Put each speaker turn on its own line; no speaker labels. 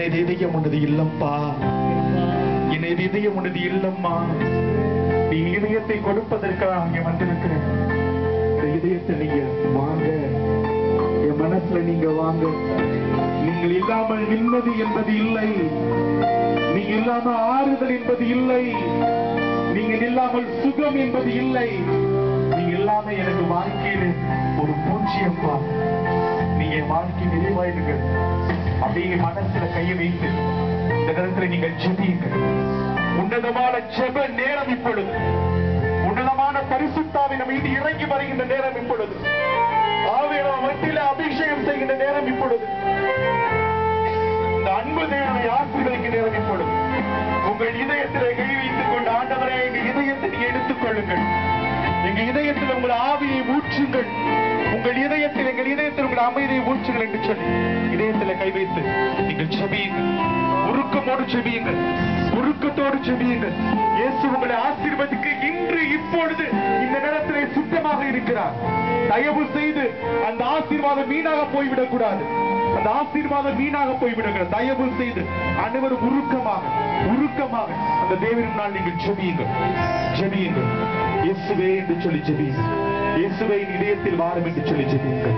என் இதயம் உனது இல்லப்பா, என் இதயம் உனது இல்லம்மா. நீ இதயத்தை கொடுப்பதற்காக அங்கே வந்திருக்கிறேன். இந்த இதயத்தை நீங்க வாங்க, என் மனசுல நீங்க வாங்க. நீங்கள் இல்லாமல் நிம்மதி என்பது இல்லை, நீங்க இல்லாமல் ஆறுதல் என்பது இல்லை, நீங்க இல்லாமல் சுகம் என்பது இல்லை. நீங்க இல்லாம எனக்கு வாழ்க்கையில ஒரு பூச்சியப்பா. நீங்க வாழ்க்கை நிறைவாயிடுங்க. அப்படியே மனசுல கையை வைத்து இந்த நேரத்துல நீங்கள் ஜெபியுங்கள். உன்னதமான ஜெப நேரம் இப்பொழுது, உன்னதமான பரிசுத்தாவின் மீது இறங்கி வருகின்ற நேரம் இப்பொழுது, ஆவியானவர் மத்தியில அபிஷேகம் செய்கின்ற நேரம் இப்பொழுது, இந்த அன்பு தேவனை ஆசீர்வதிக்கிற நேரம் இப்பொழுது. உங்கள் இதயத்திலே கை வைத்துக் கொண்டு, ஆண்டவரே எங்க இதயத்தை நீங்க எடுத்துக் கொள்ளுங்கள், எங்க இதயத்தில் உங்கள் ஆவியை ஊற்றுங்கள், உங்கள் இதயத்தில் எங்கள் இதயத்தில் உங்கள் அமைதியை ஊற்றுங்கள் என்று சொல்லி இதயத்தில் கை வைத்து நீங்கள் ஜெபியுங்கள். உருக்கமோடு ஜெபியுங்கள், உருக்கத்தோடு ஜெபியுங்கள். இயேசு உங்களை ஆசீர்வதிக்க இன்று இப்பொழுது இந்த நேரத்திலே சுத்தமாக இருக்கிறார். தயவு செய்து அந்த ஆசீர்வாதம் வீணாக போய்விடக் கூடாது, அந்த ஆசீர்வாதம் வீணாக போய்விடுங்கள். தயவு செய்து அனைவரும் உருக்கமாக உருக்கமாக அந்த தேவனின் நாள் நீங்கள் ஜெபியுங்கள், ஜெபியுங்கள். இயேசுவே என்று சொல்லி ஜெபியுங்கள், இயேசுவை இதயத்தில் வாரும் என்று சொல்லி ஜெபியுங்கள்.